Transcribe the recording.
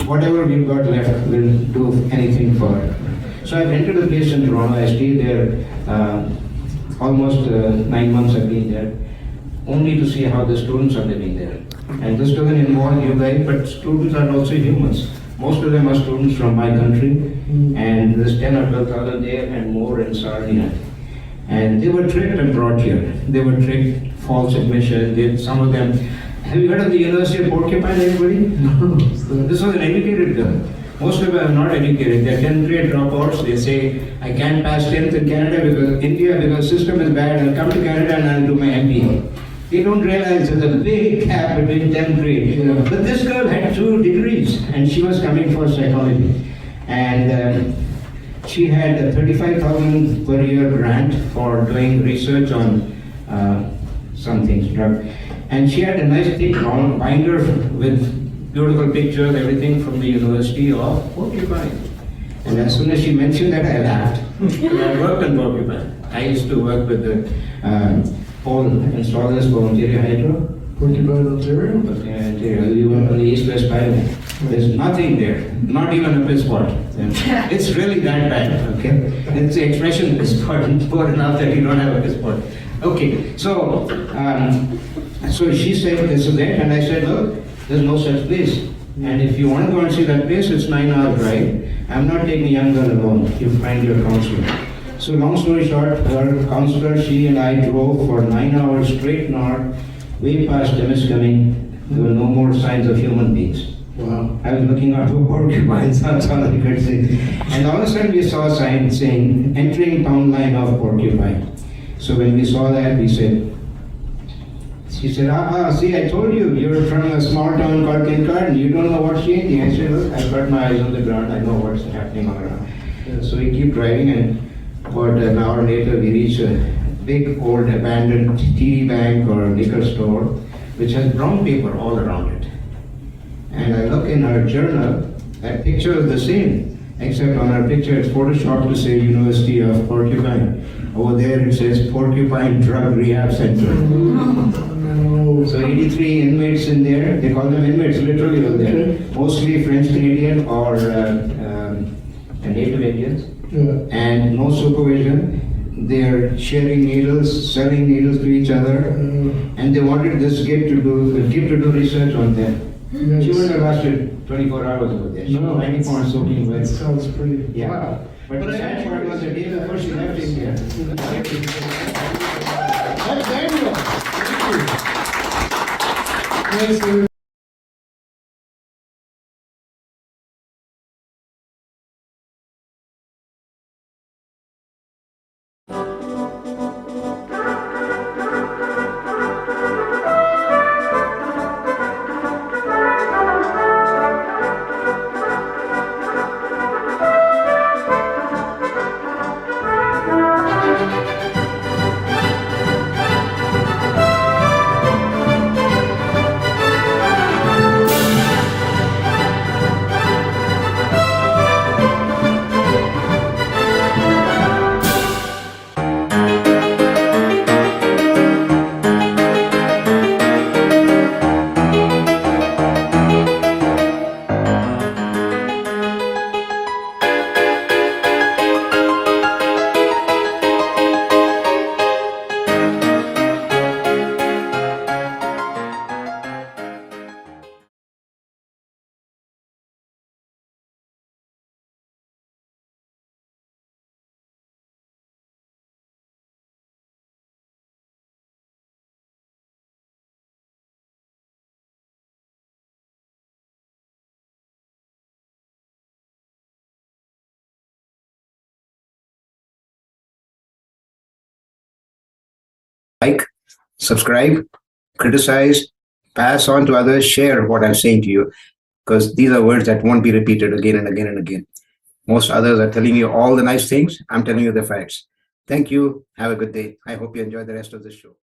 whatever we've got left, we'll do anything for it. So I rented a place in Toronto. I stayed there almost 9 months. I've been there, only to see how the students are living there. And this doesn't involve you guys, but students are also humans. Most of them are students from my country, and there's 10 or 12,000 there and more in Sarnia. And they were tricked and brought here. They were tricked, false admission. Some of them. Have you heard of the University of Porcupine, anybody? No. This was an educated girl. Most of them are not educated. They're 10th grade dropouts. They say, I can't pass 10th in Canada because India, because the system is bad. I'll come to Canada and I'll do my MBA. They don't realize there's a big gap between 10th grade. Yeah. But this girl had 2 degrees and she was coming for psychology. And she had a $35,000 per year grant for doing research on some things. And she had a nice thick binder with beautiful pictures, everything from the University of Porcupine. And as soon as she mentioned that, I laughed. I worked in Porcupine. I used to work with the pole installers for Ontario Hydro. Porcupine, Ontario? Ontario. We were on the East-West Highway. There's nothing there, not even a piss pot. It's really that bad, okay? It's the expression piss pot, poor enough that you don't have a piss pot. Okay, so she said this is it, and I said, look, there's no such place. And if you want to go and see that place, it's 9-hour drive. I'm not taking a young girl alone. You find your counselor. So long story short, her counselor, she and I drove for 9 hours straight north, way past Temiskaming. There were no more signs of human beings. Wow. I was looking out for porcupines, that's all I could see. And all of a sudden we saw a sign saying, entering town line of Porcupine. So when we saw that, we said, she said, see, I told you, you're from a small town called Kincardine, you don't know what's changing. I said, look, I've got my eyes on the ground, I know what's happening all around. So we keep driving, and about an hour later, we reach a big old abandoned TD bank or liquor store, which has brown paper all around it. And I look in her journal, that picture is the same, except on her picture it's photoshopped to say University of Porcupine. Over there it says Porcupine Drug Rehab Center. So 83 inmates in there, they call them inmates literally over there, mostly French Canadian or Native Indians, and no supervision. They're sharing needles, selling needles to each other, and they wanted this kid to do research on them. She wouldn't have lasted 24 hours over there. She was 90 pounds soaking wet. Sounds pretty. Yeah. Wow. But the sad part was the day before she left India. That's Daniel. Thank you. Like, subscribe, criticize, pass on to others, share what I'm saying to you, because these are words that won't be repeated again and again and again. Most others are telling you all the nice things. I'm telling you the facts. Thank you. Have a good day. I hope you enjoy the rest of the show.